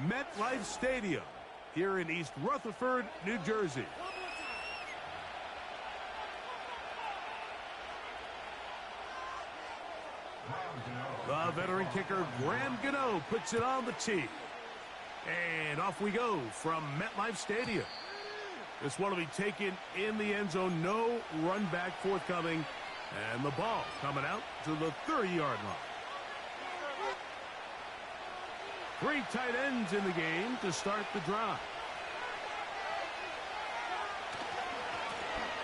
MetLife Stadium here in East Rutherford, New Jersey. The veteran kicker, Graham Gano, puts it on the tee. And off we go from MetLife Stadium. This one will be taken in the end zone. No run back forthcoming. And the ball coming out to the 30-yard line. 3 tight ends in the game to start the drive.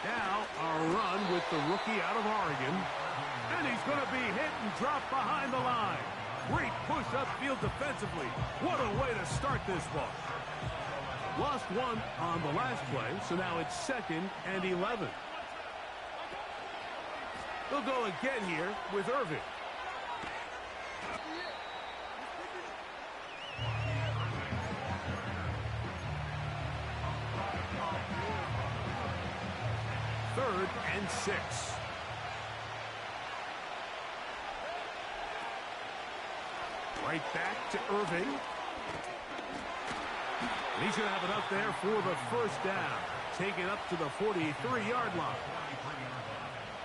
Now a run with the rookie out of Oregon. And he's going to be hit and dropped behind the line. Great push upfield defensively. What a way to start this ball. Lost one on the last play, so now it's 2nd and 11. They'll go again here with Irving. Third and 6. Right back to Irving. He's going to have it up there for the first down. Take it up to the 43-yard line.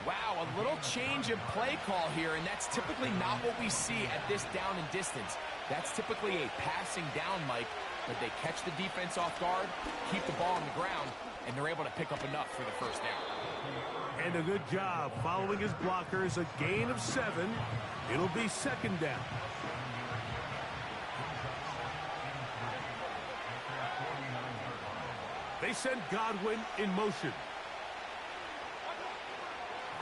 Wow, a little change of play call here, and that's typically not what we see at this down and distance. That's typically a passing down, Mike, but they catch the defense off guard, keep the ball on the ground, and they're able to pick up enough for the first down. And a good job following his blockers. A gain of 7. It'll be 2nd down. They send Godwin in motion.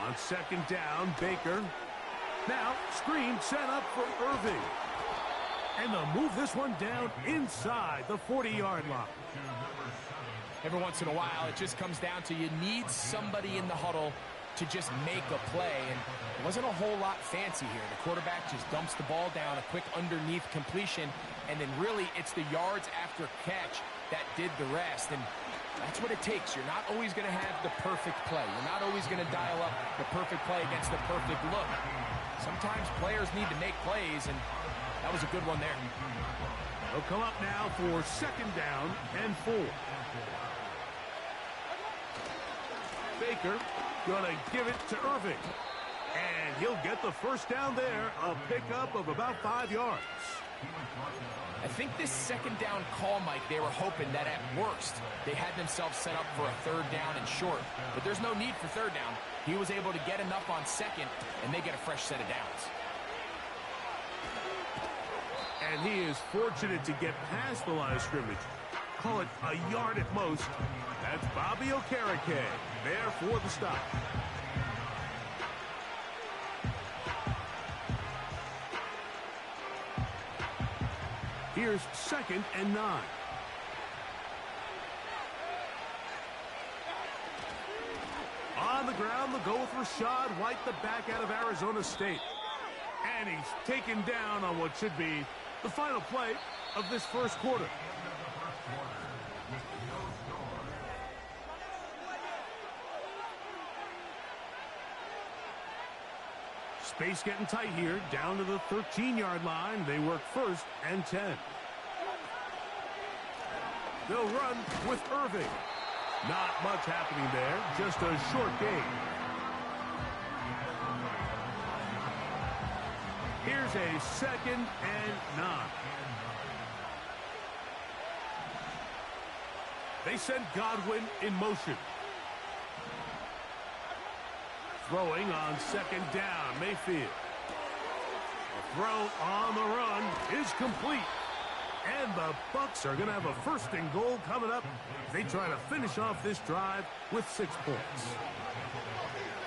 On 2nd down, Baker. Now, screen set up for Irving. And they'll move this one down inside the 40-yard line. Every once in a while, it just comes down to you need somebody in the huddle to just make a play. And it wasn't a whole lot fancy here. The quarterback just dumps the ball down, a quick underneath completion, and then really it's the yards after catch that did the rest. And that's what it takes. You're not always going to have the perfect play. You're not always going to dial up the perfect play against the perfect look. Sometimes players need to make plays, and that was a good one there. They'll come up now for 2nd down and 4. Baker going to give it to Irving. And he'll get the first down there. A pickup of about 5 yards. I think this 2nd down call, Mike, they were hoping that at worst they had themselves set up for a 3rd down and short. But there's no need for 3rd down. He was able to get enough on 2nd, and they get a fresh set of downs. And he is fortunate to get past the line of scrimmage. Call it a yard at most. That's Bobby Okereke there for the stop. Here's 2nd and 9. On the ground, they'll go with Rashad White, the back out of Arizona State. And he's taken down on what should be the final play of this first quarter. Space getting tight here, down to the 13-yard line. They work 1st and 10. They'll run with Irving. Not much happening there, just a short gain. Here's a 2nd and 9. They send Godwin in motion. Throwing on 2nd down, Mayfield. A throw on the run is complete. And the Bucs are going to have a 1st and goal coming up. They try to finish off this drive with 6 points.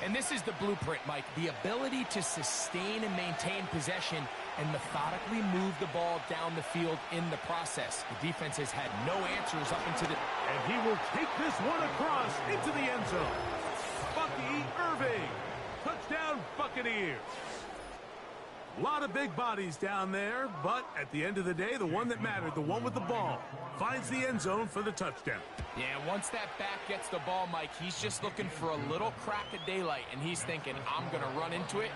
And this is the blueprint, Mike. The ability to sustain and maintain possession and methodically move the ball down the field in the process. The defense has had no answers up into the... And he will take this one across into the end zone. Bucky Irving. Touchdown, Buccaneers. A lot of big bodies down there, but at the end of the day, the one that mattered, the one with the ball, finds the end zone for the touchdown. Yeah, once that back gets the ball, Mike, he's just looking for a little crack of daylight, and he's thinking, I'm going to run into it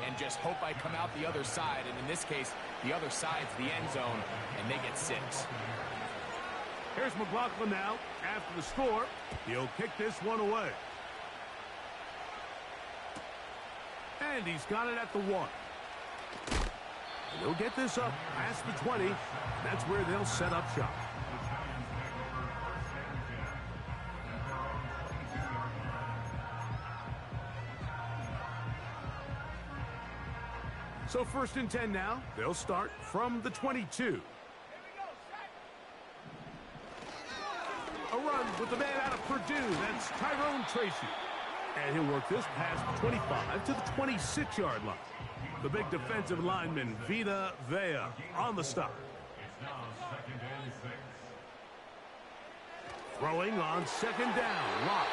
and just hope I come out the other side. And in this case, the other side's the end zone, and they get 6. Here's McLaughlin now. After the score, he'll kick this one away. And he's got it at the 1. And he'll get this up past the 20. That's where they'll set up shop. So 1st and 10 now. They'll start from the 22. A run with the man out of Purdue. That's Tyrone Tracy. And he'll work this past the 25 to the 26-yard line. The big defensive lineman, Vita Vea, on the stop. Throwing on 2nd down, Locke.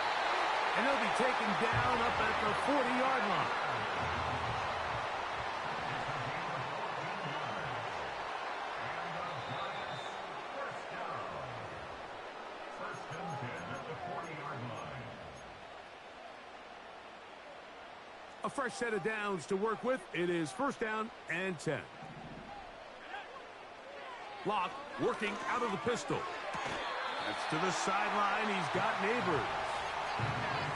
And he'll be taken down up at the 40-yard line. A fresh set of downs to work with. It is 1st down and 10. Locke working out of the pistol. That's to the sideline. He's got Neighbors.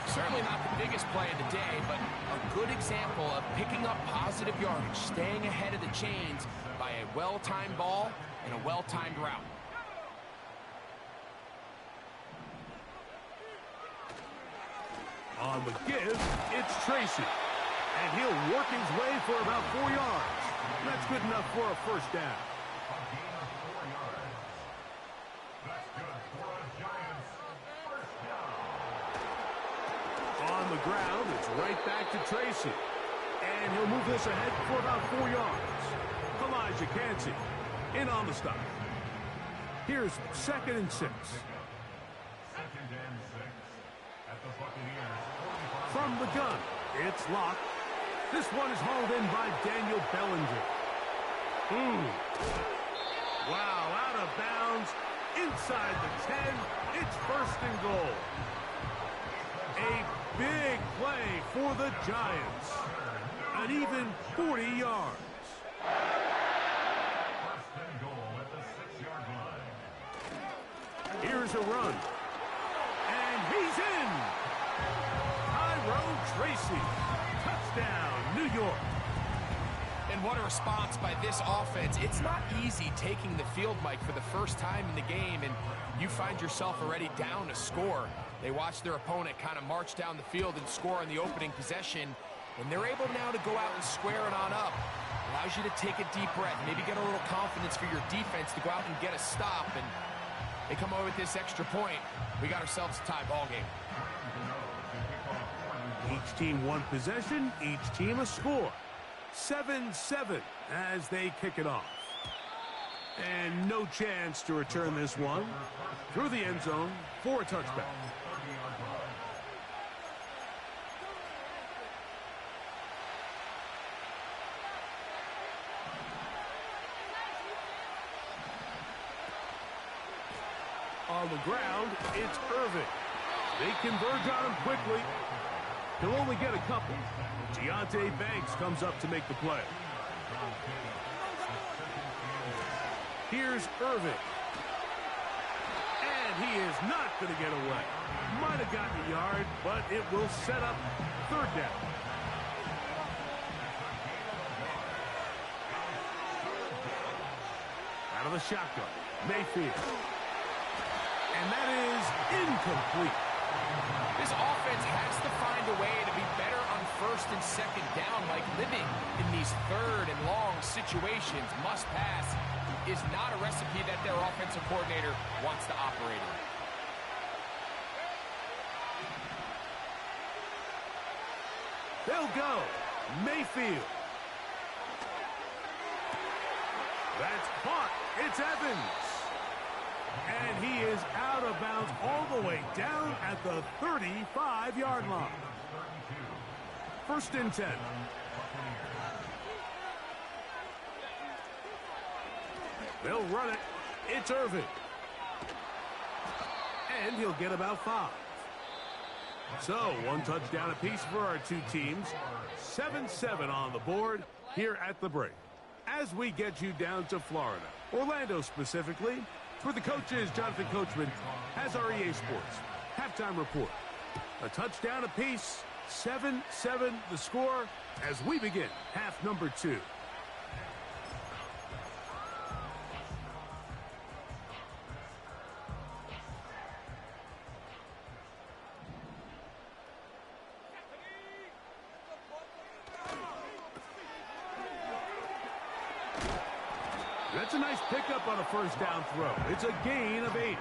Certainly not the biggest play of the day, but a good example of picking up positive yardage, staying ahead of the chains by a well-timed ball and a well-timed route. On the give, it's Tracy. And he'll work his way for about 4 yards. That's good enough for a 1st down. On the ground, it's right back to Tracy. And he'll move this ahead for about 4 yards. Elijah Cansey in on the stop. Here's 2nd and 6. From the gun, it's Locke. This one is hauled in by Daniel Bellinger. Wow, out of bounds, inside the 10. It's 1st and goal. A big play for the Giants. An even 40 yards. 1st and goal at the 6-yard line. Here's a run. And he's in. Tyrone Tracy. Touchdown, New York. And what a response by this offense. It's not easy taking the field, Mike, for the first time in the game, and you find yourself already down a score. They watch their opponent kind of march down the field and score on the opening possession, and they're able now to go out and square it on up. Allows you to take a deep breath, maybe get a little confidence for your defense to go out and get a stop, and they come away with this extra point. We got ourselves a tie ball game. Each team one possession, each team a score. 7-7 as they kick it off. And no chance to return this one through the end zone for a touchback. On the ground, it's Irving. They converge on him quickly. He'll only get a couple. Deontay Banks comes up to make the play. Here's Irving. And he is not going to get away. Might have gotten a yard, but it will set up 3rd down. Out of the shotgun, Mayfield. And that is incomplete. This offense has to find a way to be better on 1st and 2nd down, like living in these 3rd and long situations. Must pass is not a recipe that their offensive coordinator wants to operate in. They'll go. Mayfield. That's caught. It's Evans. And he is out of bounds all the way down at the 35-yard line. 1st and 10. They'll run it. It's Irvin. And he'll get about 5. So, 1 touchdown apiece for our two teams. 7-7 on the board here at the break. As we get you down to Florida, Orlando specifically, for the coaches, Jonathan Coachman has our EA Sports halftime report. A touchdown apiece, 7-7 the score as we begin half number 2. That's a nice pickup on a first down throw. It's a gain of 8.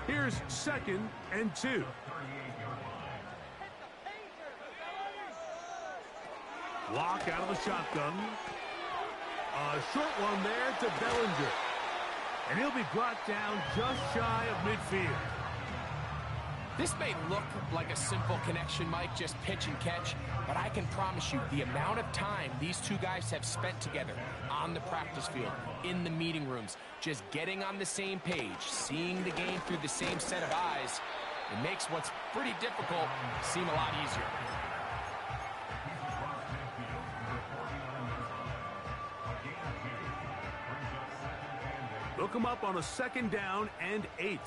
Here's 2nd and 2. Lock out of the shotgun. A short one there to Bellinger. And he'll be brought down just shy of midfield. This may look like a simple connection, Mike, just pitch and catch, but I can promise you the amount of time these two guys have spent together on the practice field, in the meeting rooms, just getting on the same page, seeing the game through the same set of eyes, it makes what's pretty difficult seem a lot easier. Look him up on a 2nd down and 8.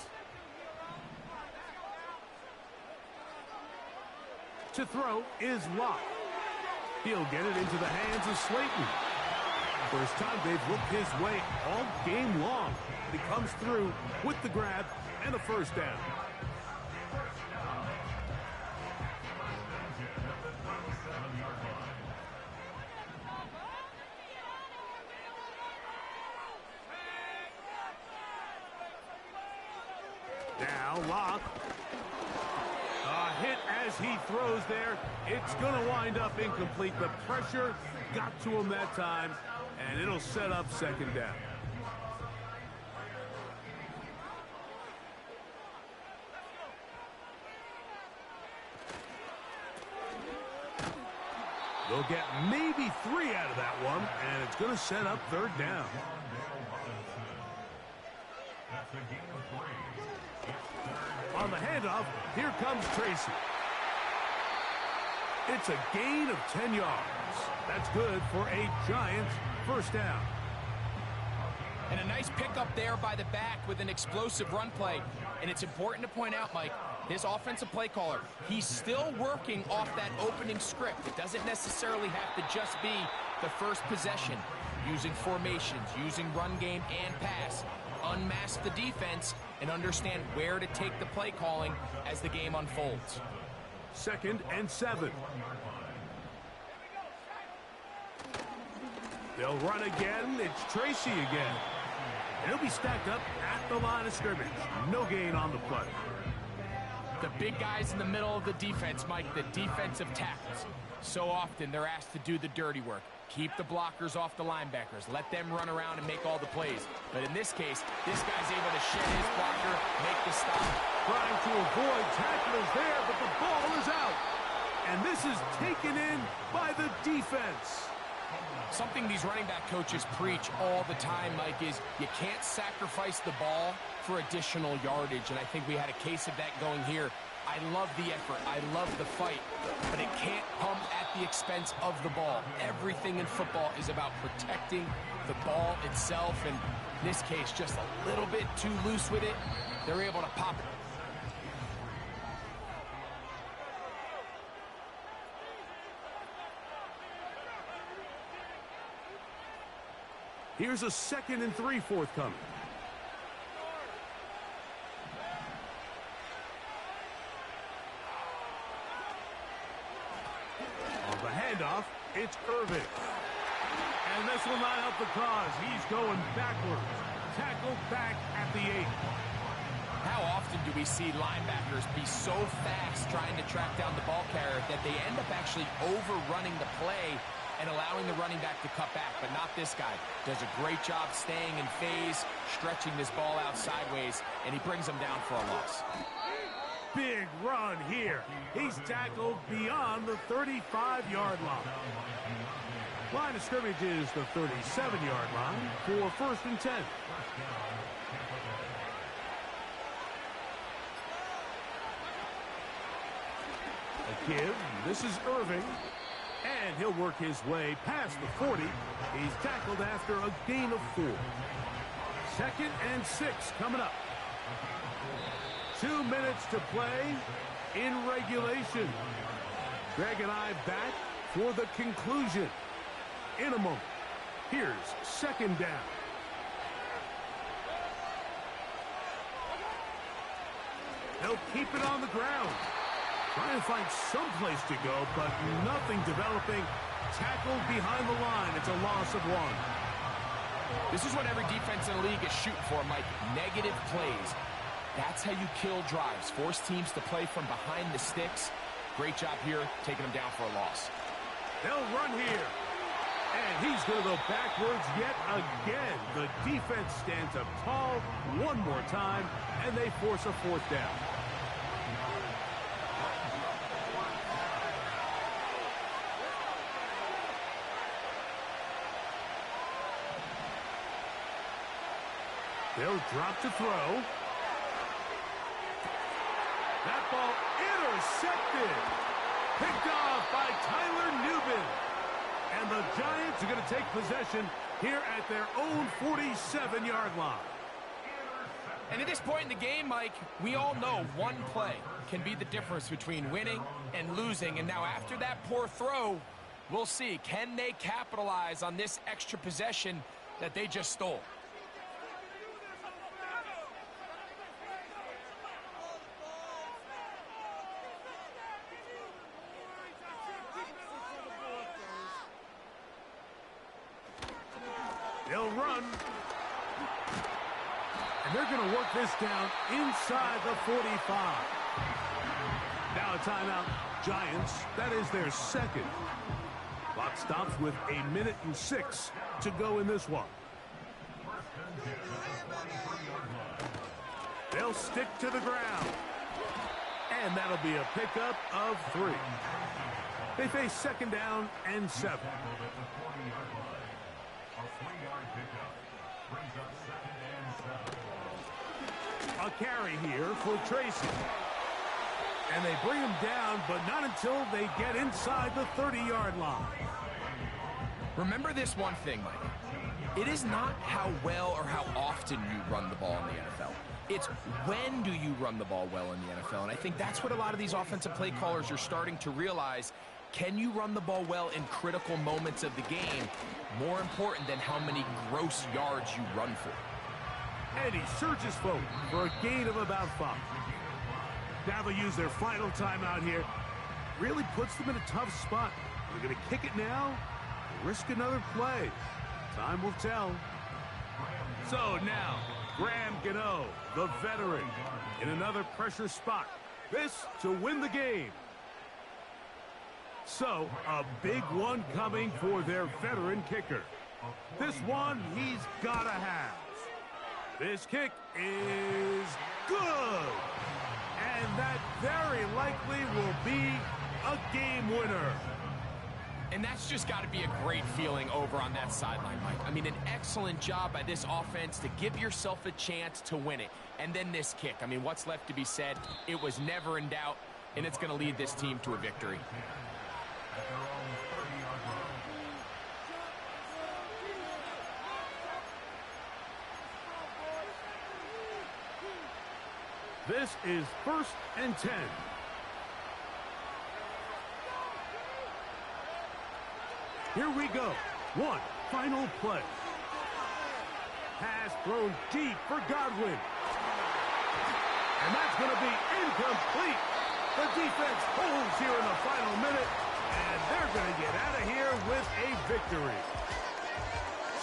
To throw is Locke. He'll get it into the hands of Slayton. First time they've looked his way all game long. He comes through with the grab and a first down. Now Locke. Hit as he throws there. It's going to wind up incomplete. The pressure got to him that time, and it'll set up 2nd down. They'll get maybe 3 out of that one, and it's going to set up 3rd down. On the handoff, here comes Tracy. It's a gain of 10 yards. That's good for a Giants first down. And a nice pickup there by the back with an explosive run play. And it's important to point out, Mike, his offensive play caller, he's still working off that opening script. It doesn't necessarily have to just be the first possession. Using formations, using run game and pass. Unmask the defense and understand where to take the play calling as the game unfolds. 2nd and 7. They'll run again. It's Tracy again. He'll be stacked up at the line of scrimmage. No gain on the play. The big guys in the middle of the defense, Mike, the defensive tackles. So often they're asked to do the dirty work. Keep the blockers off the linebackers. Let them run around and make all the plays. But in this case, this guy's able to shed his blocker, make the stop. Trying to avoid tacklers there, but the ball is out. And this is taken in by the defense. Something these running back coaches preach all the time, Mike, is you can't sacrifice the ball for additional yardage. And I think we had a case of that going here. I love the effort. I love the fight. But it can't come at the expense of the ball. Everything in football is about protecting the ball itself. And in this case, just a little bit too loose with it. They're able to pop it. Here's a 2nd and 3 forthcoming. On the handoff, it's Irvin. And this will not help the cause. He's going backwards. Tackled back at the 8. How often do we see linebackers be so fast trying to track down the ball carrier that they end up actually overrunning the play and allowing the running back to cut back, but not this guy. Does a great job staying in phase, stretching this ball out sideways, and he brings them down for a loss. big run here. He's tackled beyond the 35-yard line. Line of scrimmage is the 37-yard line for 1st and 10. A give. This is Irving. And he'll work his way past the 40. He's tackled after a gain of 4. 2nd and 6 coming up. 2 minutes to play in regulation. Greg and I back for the conclusion in a moment. Here's 2nd down. They'll keep it on the ground. Trying to find some place to go, but nothing developing. Tackled behind the line. It's a loss of 1. This is what every defense in the league is shooting for, Mike. Negative plays. That's how you kill drives. Force teams to play from behind the sticks. Great job here, taking them down for a loss. They'll run here. And he's going to go backwards yet again. The defense stands up tall one more time, and they force a 4th down. They'll drop to throw. That ball intercepted. Picked off by Tyler Newman. And the Giants are going to take possession here at their own 47-yard line. And at this point in the game, Mike, we all know one play can be the difference between winning and losing. And now after that poor throw, we'll see. Can they capitalize on this extra possession that they just stole? They'll run. And they're going to work this down inside the 45. Now a timeout. Giants, that is their 2nd. Clock stops with 1:06 to go in this one. They'll stick to the ground. And that'll be a pickup of 3. They face 2nd down and 7. A carry here for Tracy. And they bring him down, but not until they get inside the 30-yard line. Remember this one thing, Mike. It is not how well or how often you run the ball in the NFL. It's when do you run the ball well in the NFL. And I think that's what a lot of these offensive play callers are starting to realize. Can you run the ball well in critical moments of the game? More important than how many gross yards you run for. And he surges forward for a gain of about 5. Now they'll use their final timeout here. Really puts them in a tough spot. They're going to kick it now, risk another play. Time will tell. So now, Graham Gano, the veteran, in another pressure spot. This to win the game. So, a big one coming for their veteran kicker. This one he's got to have. This kick is good. And that very likely will be a game winner. And that's just got to be a great feeling over on that sideline, Mike. I mean, an excellent job by this offense to give yourself a chance to win it. And then this kick. I mean, what's left to be said? It was never in doubt, and it's going to lead this team to a victory. This is 1st and 10. Here we go. One final play. Pass thrown deep for Godwin. And that's going to be incomplete. The defense holds here in the final minute, and they're going to get out of here with a victory.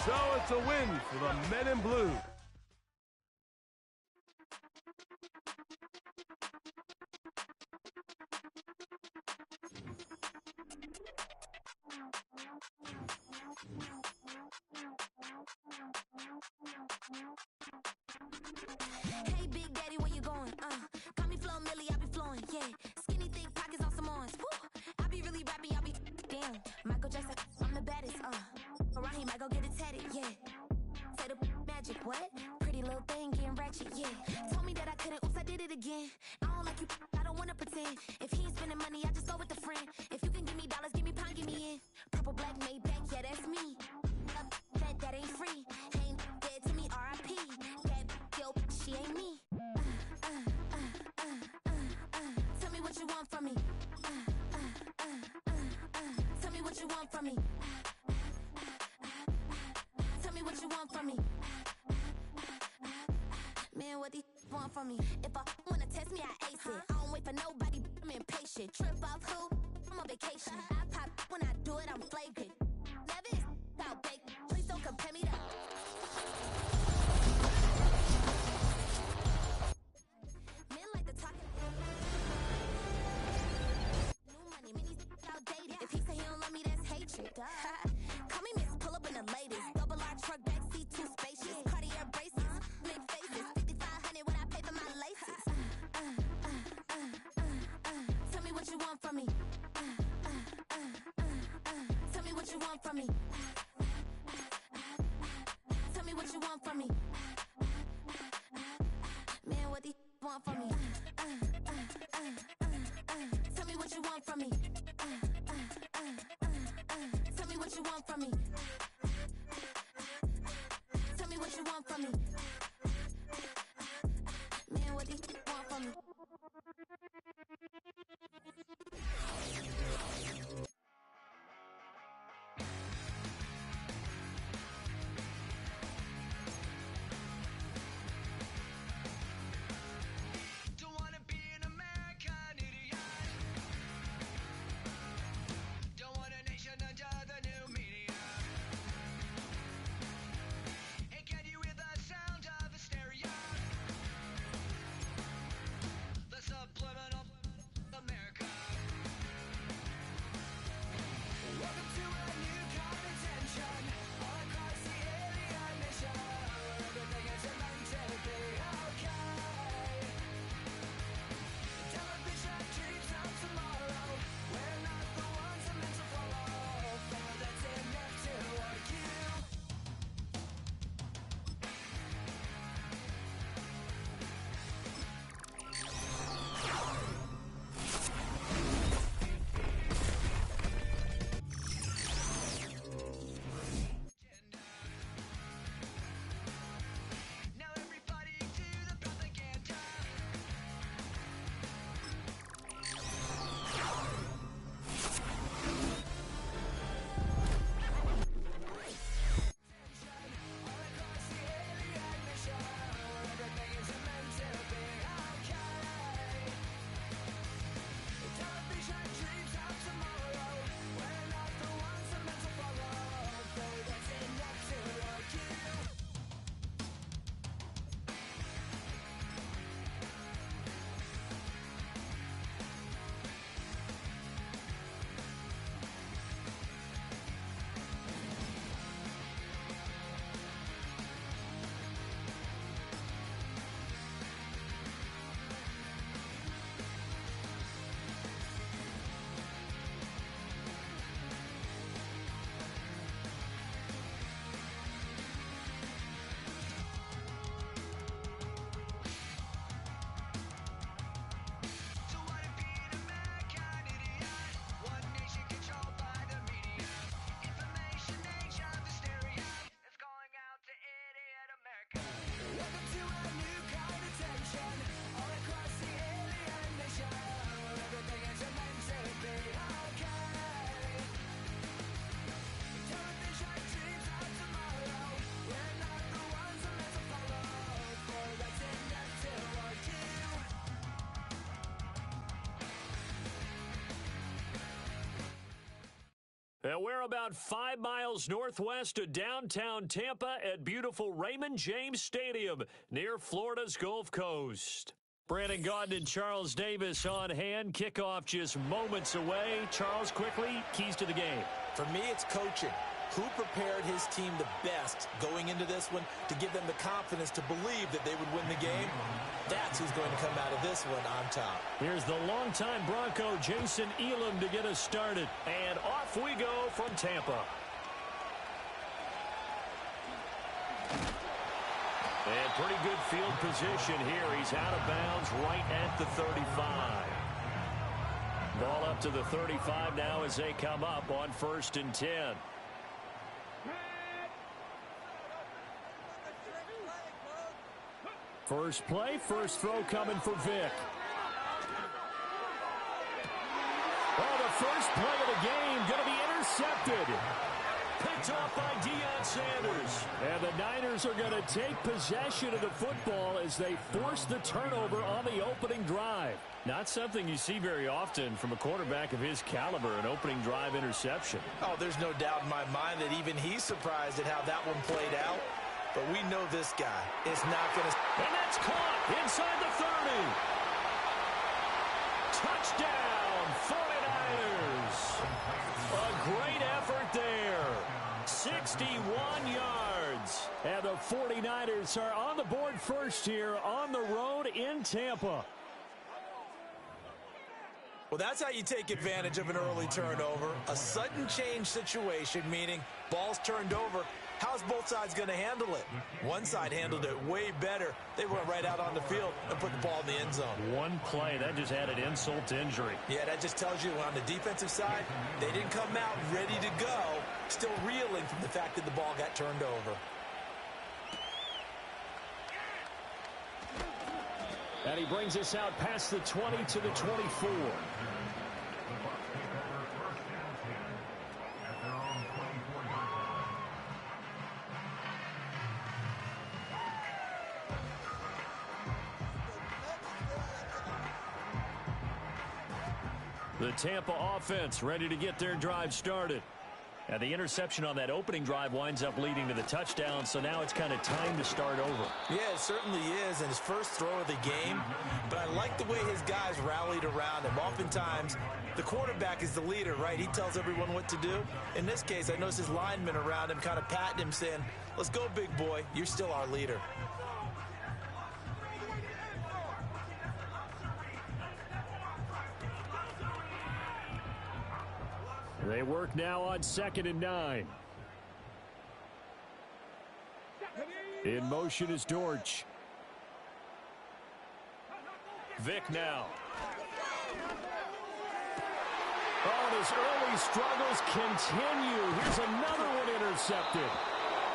So it's a win for the Men in Blue. Hey, Big Daddy, where you going? Call me Flo Millie, I be flowing. from me? Tell me what you want from me. Man, what do you want from me? If I wanna test me, I ace it. I don't wait for nobody, I'm impatient. Trip off who? I'm on vacation. I pop when I do it, I'm flagrant. Never is out bake. Please don't compare me to. Men like to talk. New money, minis outdated. If he say he don't love me, that's hatred. Call me Miss, pull up in the latest. Double R truck, backseat, too spacious. Cartier braces, big faces. 5,500 when I pay for my laces. Tell me what you want from me. Tell me what you want from me. Tell me what you want from me. Man, what do you want from me? Tell me what you want from me. Tell me what you want from me. Tell me what you want from me. Man, what do you want from me? Don't wanna be an American idiot. Don't want a nation under the new media. Hey, can you hear the sound of hysteria? The subliminal America. Welcome to a new kind of tension all across the alien nation, where everything is meant to be okay. Television dreams of tomorrow. We're not the ones I'm meant to follow. Fail that's enough to argue. Now everybody to the propaganda. All across the alien nation, where everything is meant to be okay. Television dreams of tomorrow. We're not the ones I'm meant to follow. Though that's enough to argue. Don't wanna be an American idiot. One nation controlled by the media. Information age of hysteria. It's calling out to idiot America. Welcome to a new kind of tension all across the alien nation, where everything is meant to be okay. Television dreams of tomorrow. We're not the ones I'm meant to follow. For that's enough to argue. And we're about 5 miles northwest of downtown Tampa at beautiful Raymond James Stadium near Florida's Gulf Coast. Brandon Gaudin and Charles Davis on hand. Kickoff just moments away. Charles, quickly, keys to the game. For me, it's coaching. Who prepared his team the best going into this one to give them the confidence to believe that they would win the game? That's who's going to come out of this one on top. Here's the longtime Bronco, Jason Elam, to get us started. And off we go from Tampa. And pretty good field position here. He's out of bounds right at the 35. Ball up to the 35 now as they come up on 1st and 10. First play, first throw coming for Vic. Oh, the first play of the game going to be intercepted. intercepted. Picked off by Deion Sanders. And the Niners are going to take possession of the football as they force the turnover on the opening drive. Not something you see very often from a quarterback of his caliber, an opening drive interception. Oh, there's no doubt in my mind that even he's surprised at how that one played out. But we know this guy is not going to... And that's caught inside the 30. Touchdown, 49ers. A great effort there. 61 yards. And the 49ers are on the board first here on the road in Tampa. Well, that's how you take advantage of an early turnover. A sudden change situation, meaning ball's turned over. How's both sides going to handle it? One side handled it way better. They went right out on the field and put the ball in the end zone. One play, that just added insult to injury. Yeah, that just tells you on the defensive side, they didn't come out ready to go, still reeling from the fact that the ball got turned over. And he brings us out past the 20 to the 24. The Tampa offense ready to get their drive started. And the interception on that opening drive winds up leading to the touchdown, so now it's kind of time to start over. Yeah, it certainly is, and his first throw of the game. But I like the way his guys rallied around him. Oftentimes, the quarterback is the leader, right? He tells everyone what to do. In this case, I noticed his linemen around him kind of patting him, saying, "Let's go, big boy. You're still our leader." They work now on 2nd and 9. In motion is Dortch. Vic now. Oh, and his early struggles continue. Here's another one intercepted.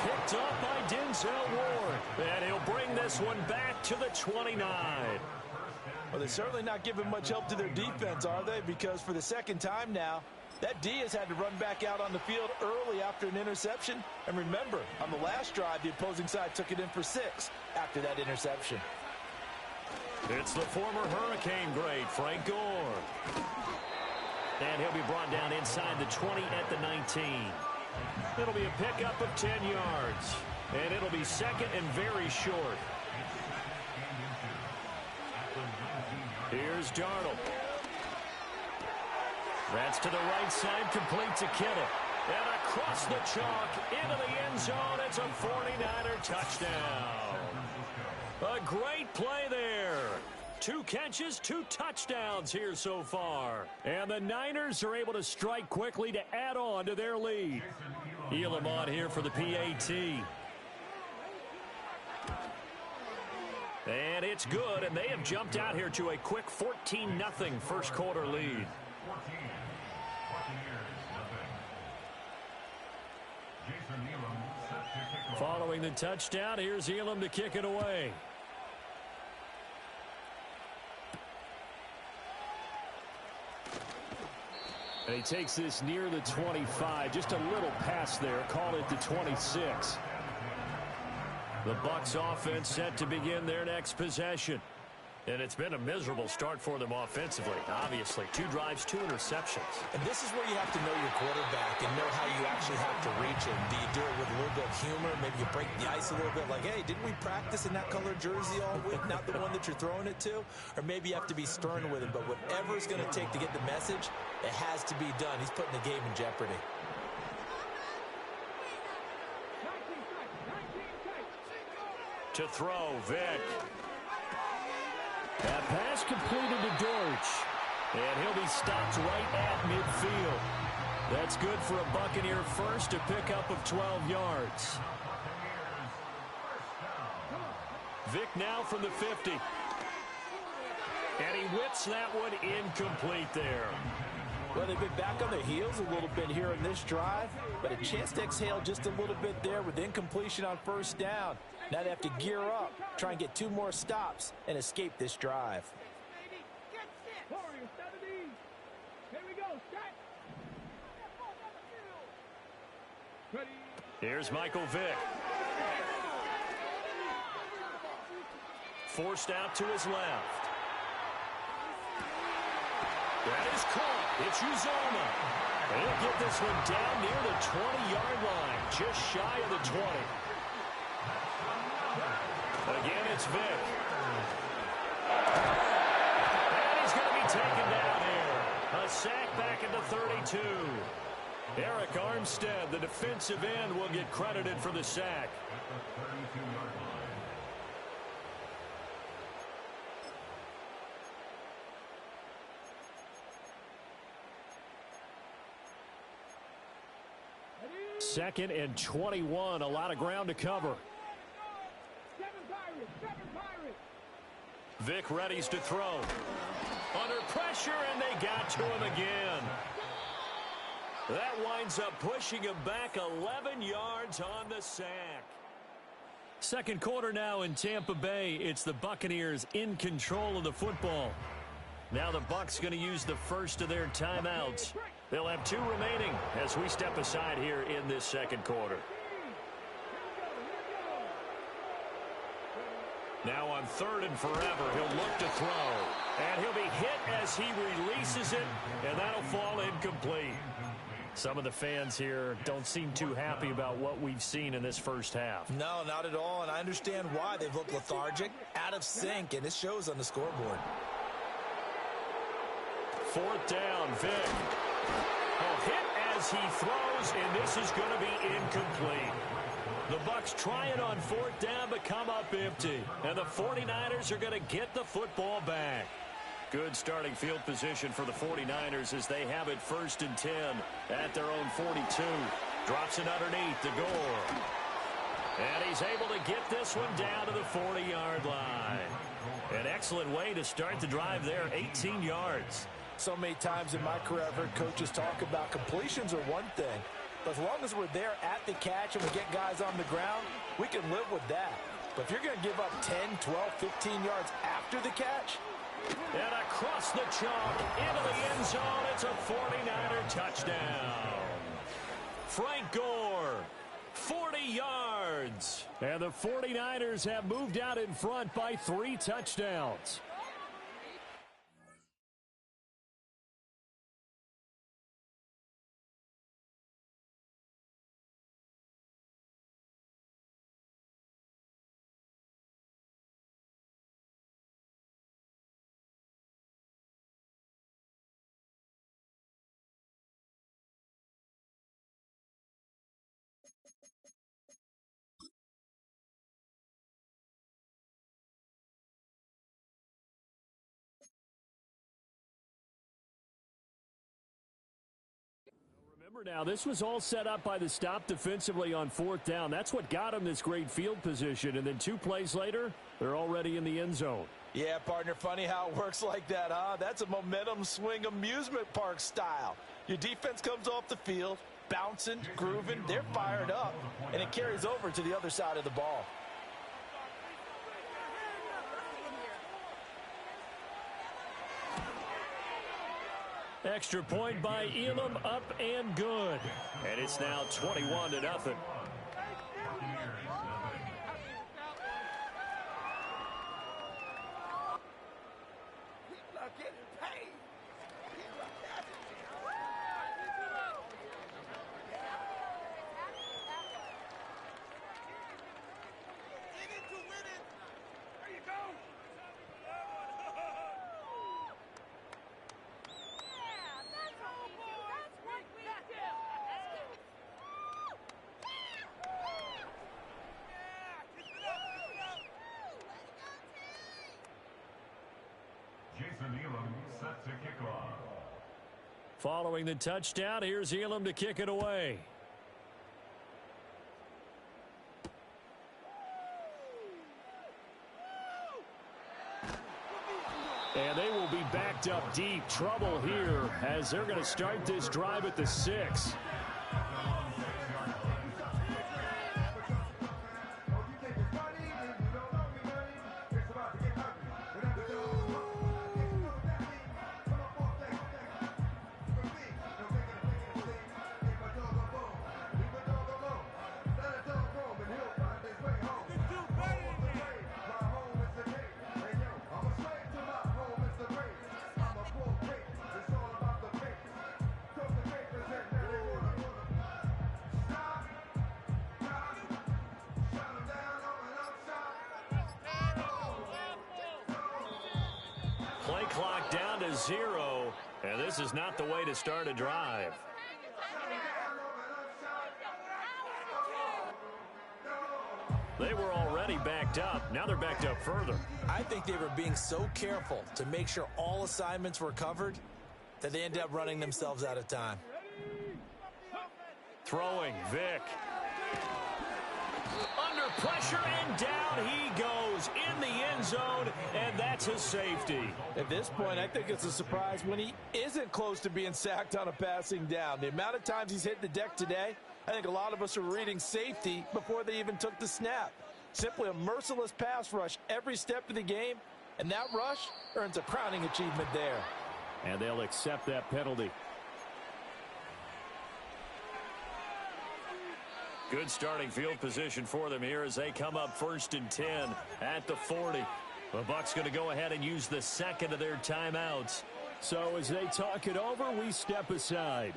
Picked up by Denzel Ward. And he'll bring this one back to the 29. Well, they're certainly not giving much help to their defense, are they? Because for the second time now, that D has had to run back out on the field early after an interception. And remember, on the last drive, the opposing side took it in for 6 after that interception. It's the former Hurricane great, Frank Gore. And he'll be brought down inside the 20 at the 19. It'll be a pickup of 10 yards. And it'll be second and very short. Here's Darnold. That's to the right side, complete to Kittle. And across the chalk, into the end zone, it's a 49er touchdown. A great play there. 2 catches, 2 touchdowns here so far. And the Niners are able to strike quickly to add on to their lead. Elam on here for the PAT. And it's good, and they have jumped out here to a quick 14-0 first quarter lead. Following the touchdown, here's Elam to kick it away. And he takes this near the 25, just a little pass there, call it the 26. The Bucs offense set to begin their next possession. And it's been a miserable start for them offensively, obviously. 2 drives, 2 interceptions. And this is where you have to know your quarterback and know how you actually have to reach him. Do you do it with a little bit of humor? Maybe you break the ice a little bit like, hey, didn't we practice in that color jersey all week? Not the one that you're throwing it to? Or maybe you have to be stern with him. But whatever it's going to take to get the message, it has to be done. He's putting the game in jeopardy. To throw, Vic. That pass completed to Dortch. And he'll be stopped right at midfield. That's good for a Buccaneer first, a pickup of 12 yards. Vic now from the 50. And he whips that one incomplete there. Well, they've been back on their heels a little bit here in this drive, but a chance to exhale just a little bit there with incompletion on first down. Now they have to gear up, try and get 2 more stops, and escape this drive. Here's Michael Vick. Forced out to his left. That is caught. It's Uzoma. He'll get this one down near the 20-yard line, just shy of the 20. Again, it's Vick. And he's going to be taken down here. A sack back at the 32. Eric Armstead, the defensive end, will get credited for the sack. Second and 21, a lot of ground to cover. Vick readies to throw. Under pressure, and they got to him again. That winds up pushing him back 11 yards on the sack. Second quarter now in Tampa Bay. It's the Buccaneers in control of the football. Now the Bucs going to use the first of their timeouts. They'll have 2 remaining as we step aside here in this second quarter. Now on 3rd and forever, he'll look to throw. And he'll be hit as he releases it, and that'll fall incomplete. Some of the fans here don't seem too happy about what we've seen in this first half. No, not at all, and I understand why. They've looked lethargic, out of sync, and it shows on the scoreboard. 4th down, Vick. Oh, hit as he throws, and this is going to be incomplete. The Bucs try it on 4th down, but come up empty. And the 49ers are going to get the football back. Good starting field position for the 49ers as they have it 1st and 10 at their own 42. Drops it underneath to Gore. And he's able to get this one down to the 40-yard line. An excellent way to start the drive there, 18 yards. So many times in my career I've heard coaches talk about completions are one thing. But as long as we're there at the catch and we get guys on the ground, we can live with that. But if you're going to give up 10, 12, 15 yards after the catch. And across the chalk into the end zone, it's a 49er touchdown. Frank Gore, 40 yards. And the 49ers have moved out in front by 3 touchdowns. Remember now, this was all set up by the stop defensively on 4th down. That's what got them this great field position. And then 2 plays later, they're already in the end zone. Yeah, partner, funny how it works like that, huh? That's a momentum swing amusement park style. Your defense comes off the field, bouncing, grooving, they're fired up, and it carries over to the other side of the ball. Extra point by Elam, up and good. And it's now 21-0. Set to kick off. Following the touchdown, here's Elam to kick it away. And they will be backed up deep. Trouble here as they're going to start this drive at the 6. clock down to 0, and this is not the way to start a drive. They were already backed up. Now they're backed up further. I think they were being so careful to make sure all assignments were covered that they ended up running themselves out of time. Throwing, Vic. Under pressure, and down he goes in the end zone, and that's a safety. At this point, I think it's a surprise when he isn't close to being sacked on a passing down. The amount of times he's hit the deck today, I think a lot of us are reading safety before they even took the snap. Simply a merciless pass rush every step of the game, and that rush earns a crowning achievement there. And they'll accept that penalty. Good starting field position for them here as they come up 1st and 10 at the 40. The Bucs going to go ahead and use the second of their timeouts. So as they talk it over, we step aside.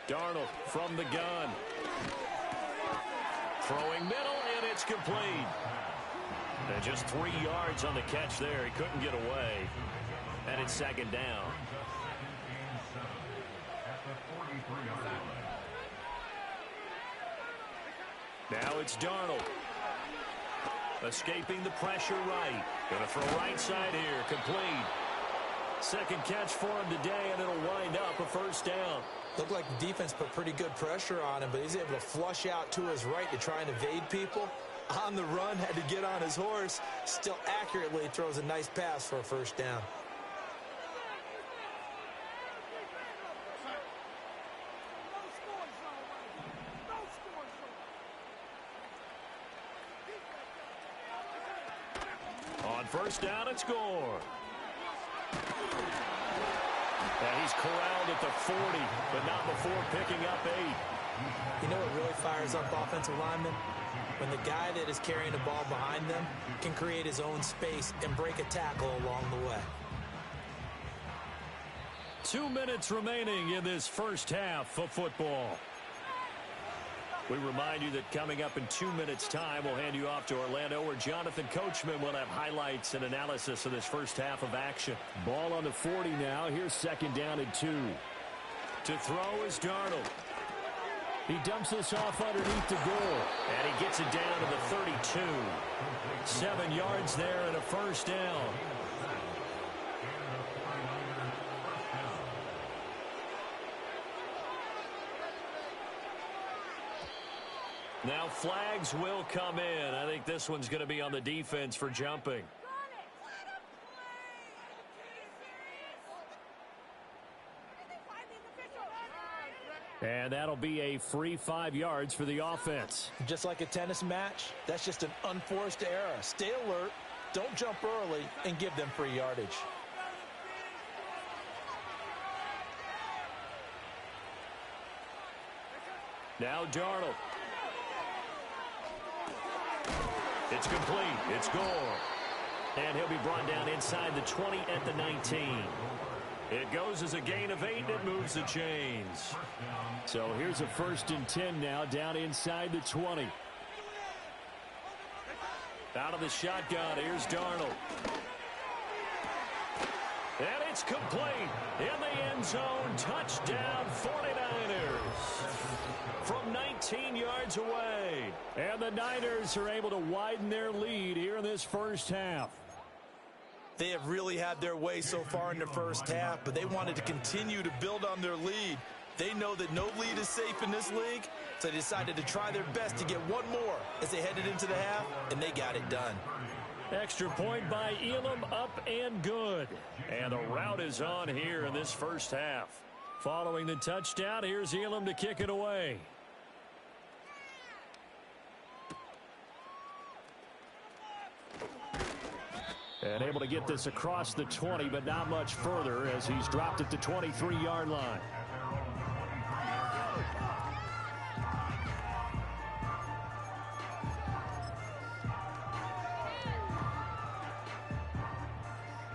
Darnold from the gun. Throwing middle, and it's complete. And just 3 yards on the catch there. He couldn't get away. And it's 2nd down. Now it's Darnold. Escaping the pressure right. Going to throw right side here. Complete. Second catch for him today, and it'll wind up a 1st down. Looked like the defense put pretty good pressure on him, but he's able to flush out to his right to try and evade people. On the run, had to get on his horse. Still accurately throws a nice pass for a 1st down. On 1st down and score. And he's corralled at the 40, but not before picking up 8. You know what really fires up offensive linemen? When the guy that is carrying the ball behind them can create his own space and break a tackle along the way. 2 minutes remaining in this first half of football. We remind you that coming up in 2 minutes' time, we'll hand you off to Orlando, where Jonathan Coachman will have highlights and analysis of this first half of action. Ball on the 40 now. Here's 2nd down and 2. To throw is Darnold. He dumps this off underneath the goal. And he gets it down to the 32. 7 yards there and a 1st down. Now flags will come in. I think this one's going to be on the defense for jumping. And that'll be a free 5 yards for the offense. Just like a tennis match, that's just an unforced error. Stay alert, don't jump early, and give them free yardage. Now Darnold. It's complete. It's gone. And he'll be brought down inside the 20 at the 19. It goes as a gain of 8, and it moves the chains. So here's a 1st and 10 now, down inside the 20. Out of the shotgun, here's Darnold. And it's complete. In the end zone, touchdown 49ers. From 19 yards away. And the Niners are able to widen their lead here in this first half. They have really had their way so far in the first half, but they wanted to continue to build on their lead. They know that no lead is safe in this league, so they decided to try their best to get one more as they headed into the half, and they got it done. Extra point by Elam, up and good. And the route is on here in this first half. Following the touchdown, here's Elam to kick it away. And able to get this across the 20, but not much further as he's dropped at the 23-yard line.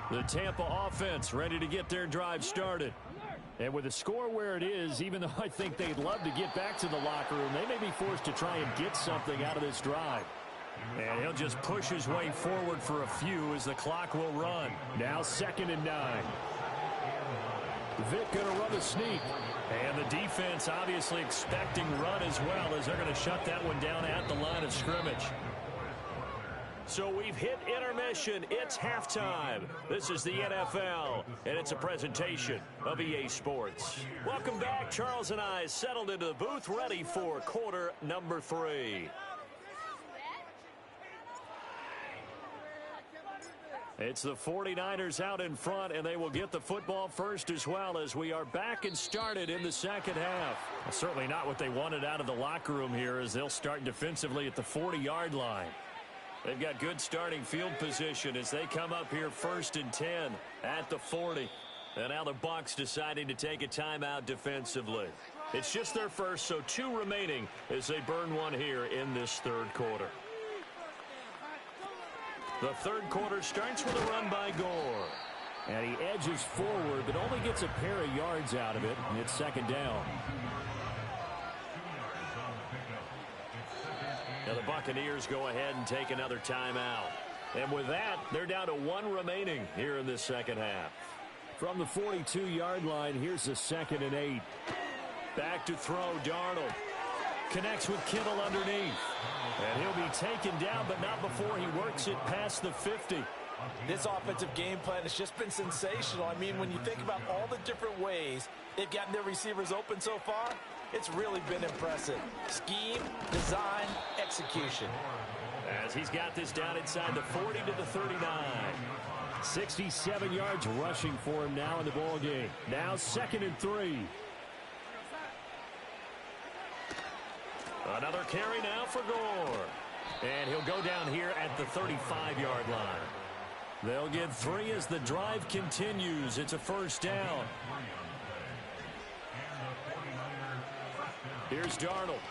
The Tampa offense ready to get their drive started. And with the score where it is, even though I think they'd love to get back to the locker room, they may be forced to try and get something out of this drive. And he'll just push his way forward for a few as the clock will run. Now 2nd and 9. Vic going to run a sneak. And the defense obviously expecting run as well, as they're going to shut that one down at the line of scrimmage. So we've hit intermission. It's halftime. This is the NFL, and it's a presentation of EA Sports. Welcome back. Charles and I settled into the booth, ready for quarter number 3. It's the 49ers out in front, and they will get the football first as well, as we are back and started in the second half. Well, certainly not what they wanted out of the locker room here, as they'll start defensively at the 40-yard line. They've got good starting field position as they come up here 1st and 10 at the 40. And now the Bucs deciding to take a timeout defensively. It's just their first, so 2 remaining as they burn one here in this third quarter. The third quarter starts with a run by Gore. And he edges forward, but only gets a pair of yards out of it, and it's 2nd down. Now the Buccaneers go ahead and take another timeout. And with that, they're down to 1 remaining here in this second half. From the 42-yard line, here's the 2nd and 8. Back to throw, Darnold. Connects with Kittle underneath. And he'll be taken down, but not before he works it past the 50. This offensive game plan has just been sensational. I mean, when you think about all the different ways they've gotten their receivers open so far, it's really been impressive. Scheme, design, execution. As he's got this down inside the 40 to the 39. 67 yards rushing for him now in the ball game. Now 2nd and 3. Another carry now for Gore. And he'll go down here at the 35-yard line. They'll get 3 as the drive continues. It's a 1st down. Here's Darnold.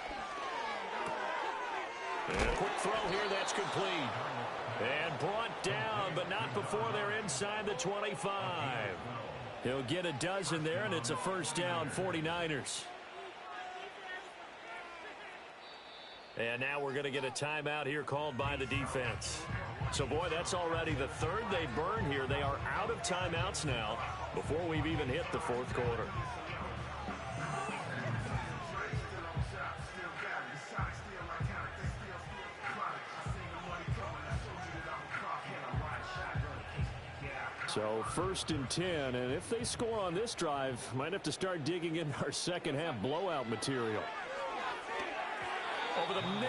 And a quick throw here, that's complete. And brought down, but not before they're inside the 25. He'll get a dozen there, and it's a 1st down, 49ers. And now we're going to get a timeout here called by the defense. So, boy, that's already the 3rd they burned here. They are out of timeouts now before we've even hit the 4th quarter. So 1st and 10, and if they score on this drive, might have to start digging in our second half blowout material. Over the middle.